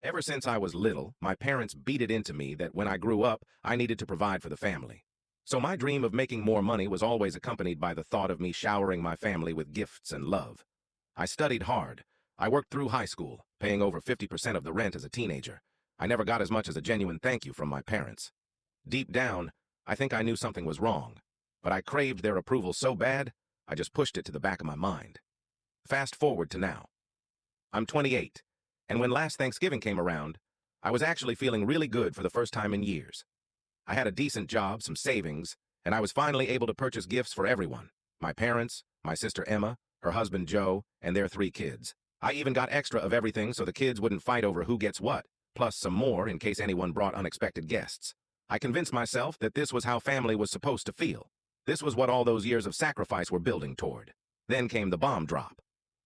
Ever since I was little, my parents beat it into me that when I grew up, I needed to provide for the family. So my dream of making more money was always accompanied by the thought of me showering my family with gifts and love. I studied hard. I worked through high school, paying over 50% of the rent as a teenager. I never got as much as a genuine thank you from my parents. Deep down, I think I knew something was wrong, but I craved their approval so bad, I just pushed it to the back of my mind. Fast forward to now. I'm 28, and when last Thanksgiving came around, I was actually feeling really good for the first time in years. I had a decent job, some savings, and I was finally able to purchase gifts for everyone. My parents, my sister Emma, her husband Joe, and their 3 kids. I even got extra of everything so the kids wouldn't fight over who gets what, plus some more in case anyone brought unexpected guests. I convinced myself that this was how family was supposed to feel. This was what all those years of sacrifice were building toward. Then came the bomb drop.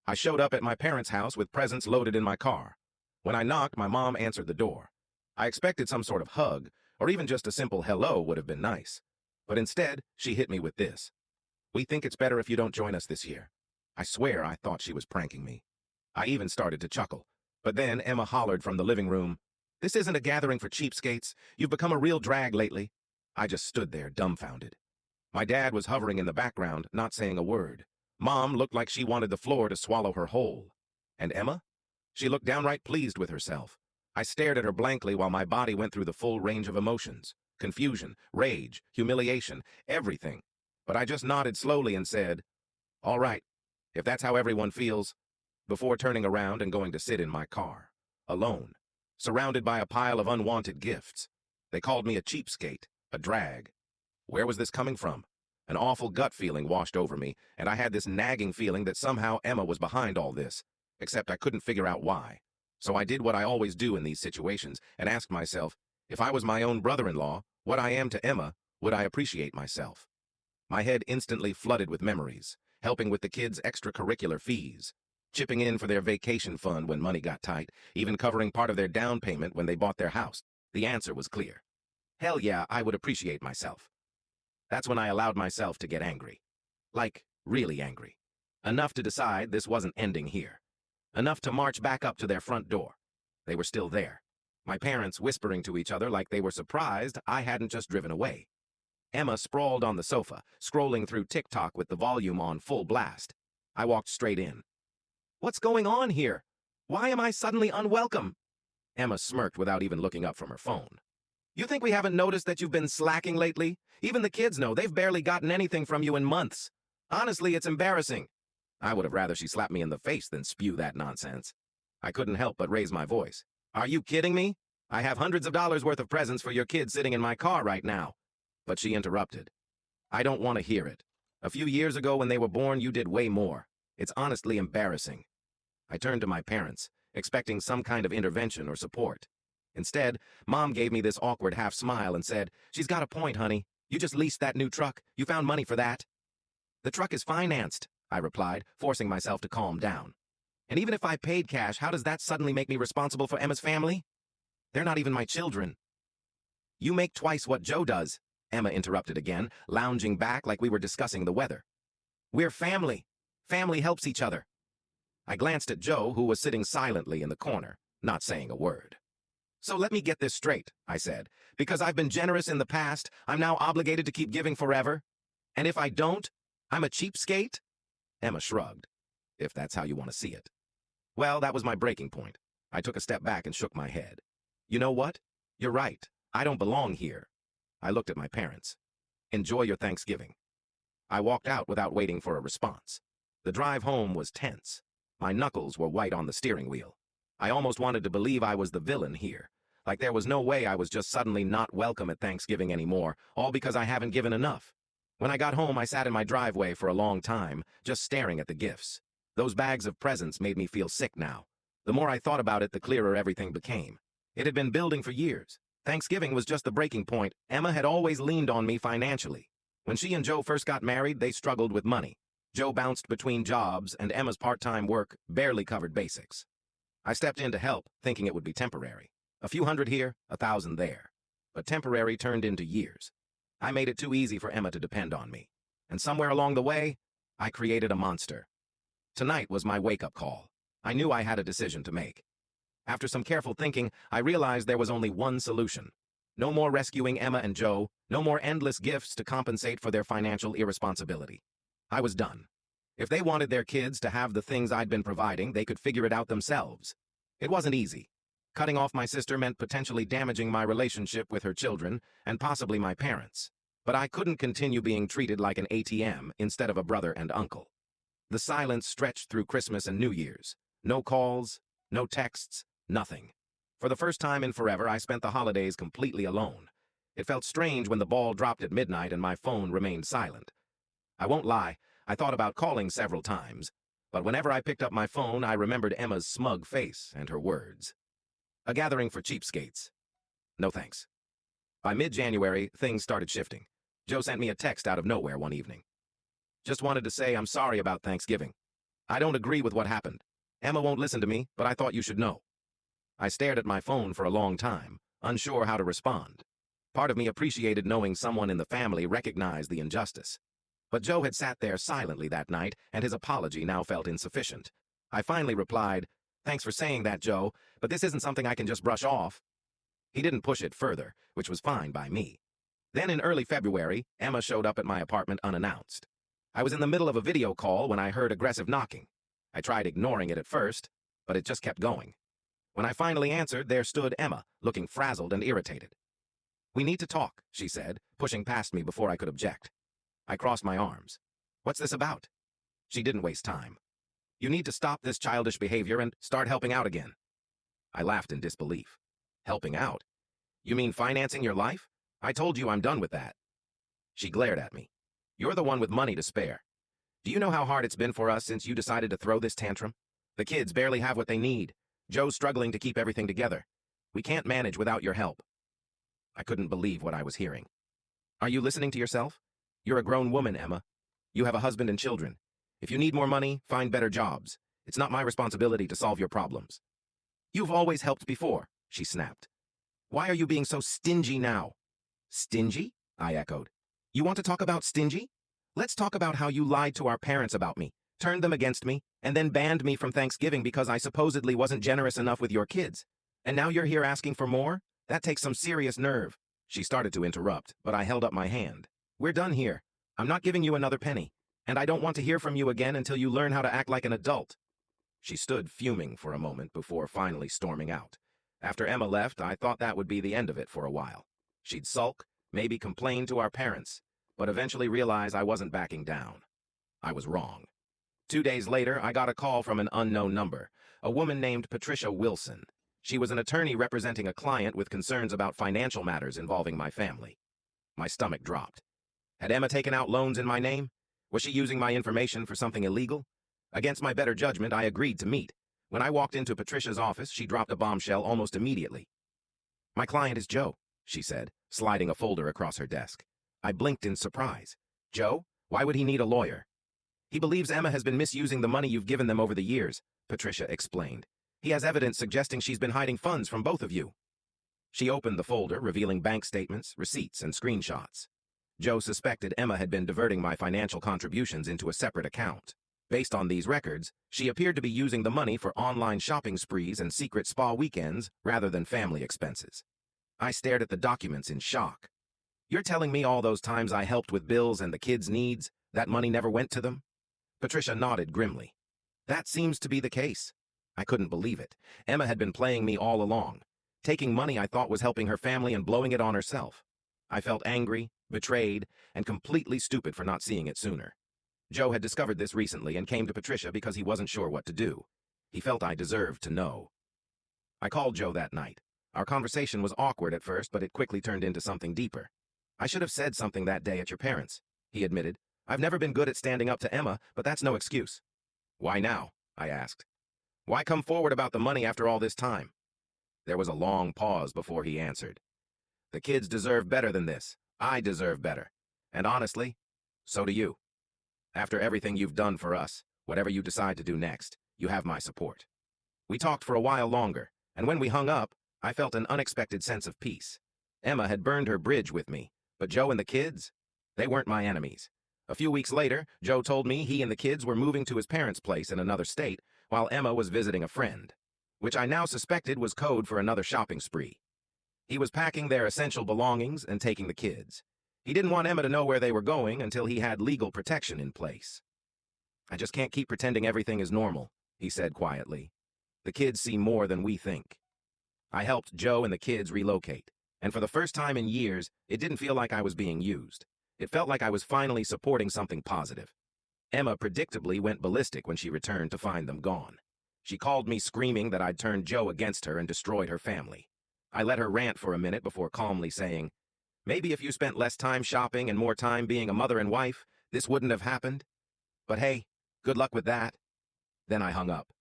I showed up at my parents' house with presents loaded in my car. When I knocked, my mom answered the door. I expected some sort of hug, or even just a simple hello would have been nice. But instead, she hit me with this. "We think it's better if you don't join us this year." I swear I thought she was pranking me. I even started to chuckle. But then Emma hollered from the living room, "This isn't a gathering for cheapskates. You've become a real drag lately." I just stood there, dumbfounded. My dad was hovering in the background, not saying a word. Mom looked like she wanted the floor to swallow her whole. And Emma? She looked downright pleased with herself. I stared at her blankly while my body went through the full range of emotions. Confusion, rage, humiliation, everything. But I just nodded slowly and said, "All right, if that's how everyone feels," before turning around and going to sit in my car. Alone. Surrounded by a pile of unwanted gifts. They called me a cheapskate, a drag. Where was this coming from? An awful gut feeling washed over me, and I had this nagging feeling that somehow Emma was behind all this, except I couldn't figure out why. So I did what I always do in these situations and asked myself, if I was my own brother-in-law, what I am to Emma, would I appreciate myself? My head instantly flooded with memories, helping with the kids' extracurricular fees, chipping in for their vacation fund when money got tight, even covering part of their down payment when they bought their house. The answer was clear. Hell yeah, I would appreciate myself. That's when I allowed myself to get angry. Like, really angry. Enough to decide this wasn't ending here. Enough to march back up to their front door. They were still there. My parents whispering to each other like they were surprised I hadn't just driven away. Emma sprawled on the sofa, scrolling through TikTok with the volume on full blast. I walked straight in. "What's going on here? Why am I suddenly unwelcome?" Emma smirked without even looking up from her phone. "You think we haven't noticed that you've been slacking lately? Even the kids know they've barely gotten anything from you in months. Honestly, it's embarrassing." I would have rather she slapped me in the face than spew that nonsense. I couldn't help but raise my voice. "Are you kidding me? I have hundreds of dollars worth of presents for your kids sitting in my car right now." But she interrupted. "I don't want to hear it. A few years ago when they were born, you did way more. It's honestly embarrassing." I turned to my parents, expecting some kind of intervention or support. Instead, Mom gave me this awkward half smile and said, "She's got a point, honey. You just leased that new truck. You found money for that." "The truck is financed," I replied, forcing myself to calm down. "And even if I paid cash, how does that suddenly make me responsible for Emma's family? They're not even my children." "You make twice what Joe does," Emma interrupted again, lounging back like we were discussing the weather. "We're family. Family helps each other." I glanced at Joe, who was sitting silently in the corner, not saying a word. "So let me get this straight," I said. "Because I've been generous in the past, I'm now obligated to keep giving forever? And if I don't, I'm a cheapskate?" Emma shrugged. "If that's how you want to see it." Well, that was my breaking point. I took a step back and shook my head. "You know what? You're right. I don't belong here." I looked at my parents. "Enjoy your Thanksgiving." I walked out without waiting for a response. The drive home was tense. My knuckles were white on the steering wheel. I almost wanted to believe I was the villain here. Like there was no way I was just suddenly not welcome at Thanksgiving anymore, all because I haven't given enough. When I got home, I sat in my driveway for a long time, just staring at the gifts. Those bags of presents made me feel sick now. The more I thought about it, the clearer everything became. It had been building for years. Thanksgiving was just the breaking point. Emma had always leaned on me financially. When she and Joe first got married, they struggled with money. Joe bounced between jobs, and Emma's part-time work barely covered basics. I stepped in to help, thinking it would be temporary. A few hundred here, 1,000 there. But temporary turned into years. I made it too easy for Emma to depend on me. And somewhere along the way, I created a monster. Tonight was my wake-up call. I knew I had a decision to make. After some careful thinking, I realized there was only one solution. No more rescuing Emma and Joe, no more endless gifts to compensate for their financial irresponsibility. I was done. If they wanted their kids to have the things I'd been providing, they could figure it out themselves. It wasn't easy. Cutting off my sister meant potentially damaging my relationship with her children and possibly my parents. But I couldn't continue being treated like an ATM instead of a brother and uncle. The silence stretched through Christmas and New Year's. No calls, no texts, nothing. For the first time in forever, I spent the holidays completely alone. It felt strange when the ball dropped at midnight and my phone remained silent. I won't lie, I thought about calling several times, but whenever I picked up my phone, I remembered Emma's smug face and her words. A gathering for cheapskates. No thanks. By mid-January, things started shifting. Joe sent me a text out of nowhere one evening. Just wanted to say I'm sorry about Thanksgiving. I don't agree with what happened. Emma won't listen to me, but I thought you should know. I stared at my phone for a long time, unsure how to respond. Part of me appreciated knowing someone in the family recognized the injustice. But Joe had sat there silently that night, and his apology now felt insufficient. I finally replied, "Thanks for saying that, Joe, but this isn't something I can just brush off." He didn't push it further, which was fine by me. Then in early February, Emma showed up at my apartment unannounced. I was in the middle of a video call when I heard aggressive knocking. I tried ignoring it at first, but it just kept going. When I finally answered, there stood Emma, looking frazzled and irritated. "We need to talk," she said, pushing past me before I could object. I crossed my arms. "What's this about?" She didn't waste time. "You need to stop this childish behavior and start helping out again." I laughed in disbelief. "Helping out? You mean financing your life? I told you I'm done with that." She glared at me. "You're the one with money to spare. Do you know how hard it's been for us since you decided to throw this tantrum? The kids barely have what they need. Joe's struggling to keep everything together. We can't manage without your help." I couldn't believe what I was hearing. "Are you listening to yourself? You're a grown woman, Emma. You have a husband and children. If you need more money, find better jobs. It's not my responsibility to solve your problems." "You've always helped before," she snapped. "Why are you being so stingy now?" "Stingy?" I echoed. "You want to talk about stingy? Let's talk about how you lied to our parents about me, turned them against me, and then banned me from Thanksgiving because I supposedly wasn't generous enough with your kids. And now you're here asking for more? That takes some serious nerve." She started to interrupt, but I held up my hand. "We're done here. I'm not giving you another penny, and I don't want to hear from you again until you learn how to act like an adult." She stood fuming for a moment before finally storming out. After Emma left, I thought that would be the end of it for a while. She'd sulk, maybe complain to our parents, but eventually realize I wasn't backing down. I was wrong. 2 days later, I got a call from an unknown number, a woman named Patricia Wilson. She was an attorney representing a client with concerns about financial matters involving my family. My stomach dropped. Had Emma taken out loans in my name? Was she using my information for something illegal? Against my better judgment, I agreed to meet. When I walked into Patricia's office, she dropped a bombshell almost immediately. "My client is Joe," she said, sliding a folder across her desk. I blinked in surprise. "Joe? Why would he need a lawyer?" "He believes Emma has been misusing the money you've given them over the years," Patricia explained. "He has evidence suggesting she's been hiding funds from both of you." She opened the folder, revealing bank statements, receipts, and screenshots. Joe suspected Emma had been diverting my financial contributions into a separate account. Based on these records, she appeared to be using the money for online shopping sprees and secret spa weekends rather than family expenses. I stared at the documents in shock. "You're telling me all those times I helped with bills and the kids' needs, that money never went to them?" Patricia nodded grimly. "That seems to be the case." I couldn't believe it. Emma had been playing me all along, taking money I thought was helping her family and blowing it on herself. I felt angry, betrayed, and completely stupid for not seeing it sooner. Joe had discovered this recently and came to Patricia because he wasn't sure what to do. He felt I deserved to know. I called Joe that night. Our conversation was awkward at first, but it quickly turned into something deeper. "I should have said something that day at your parents'," he admitted. "I've never been good at standing up to Emma, but that's no excuse." "Why now?" I asked. "Why come forward about the money after all this time?" There was a long pause before he answered. "The kids deserve better than this. I deserve better. And honestly, so do you. After everything you've done for us, whatever you decide to do next, you have my support." We talked for a while longer, and when we hung up, I felt an unexpected sense of peace. Emma had burned her bridge with me, but Joe and the kids, they weren't my enemies. A few weeks later, Joe told me he and the kids were moving to his parents' place in another state, while Emma was visiting a friend. which I now suspected was code for another shopping spree. He was packing their essential belongings and taking the kids. He didn't want Emma to know where they were going until he had legal protection in place. "I just can't keep pretending everything is normal," he said quietly. "The kids see more than we think." I helped Joe and the kids relocate, and for the first time in years, it didn't feel like I was being used. It felt like I was finally supporting something positive. Emma predictably went ballistic when she returned to find them gone. She called me screaming that I'd turned Joe against her and destroyed her family. I let her rant for a minute before calmly saying, "Maybe if you spent less time shopping and more time being a mother and wife, this wouldn't have happened. But hey, good luck with that." Then I hung up.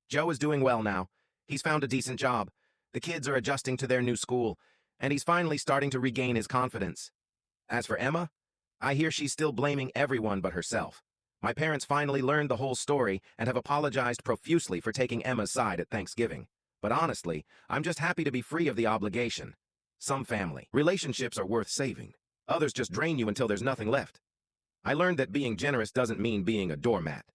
Joe is doing well now. He's found a decent job. The kids are adjusting to their new school, and he's finally starting to regain his confidence. As for Emma, I hear she's still blaming everyone but herself. My parents finally learned the whole story and have apologized profusely for taking Emma's side at Thanksgiving. But honestly, I'm just happy to be free of the obligation. Some family relationships are worth saving. Others just drain you until there's nothing left. I learned that being generous doesn't mean being a doormat.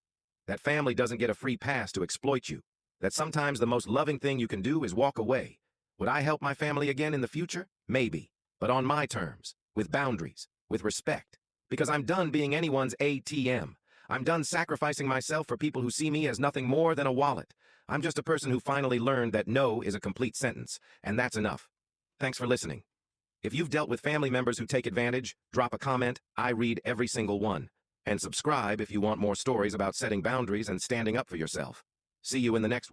That family doesn't get a free pass to exploit you. That sometimes the most loving thing you can do is walk away. Would I help my family again in the future? Maybe. But on my terms, with boundaries, with respect. Because I'm done being anyone's ATM. I'm done sacrificing myself for people who see me as nothing more than a wallet. I'm just a person who finally learned that no is a complete sentence, and that's enough. Thanks for listening. If you've dealt with family members who take advantage, drop a comment. I read every single one. And subscribe if you want more stories about setting boundaries and standing up for yourself. See you in the next one.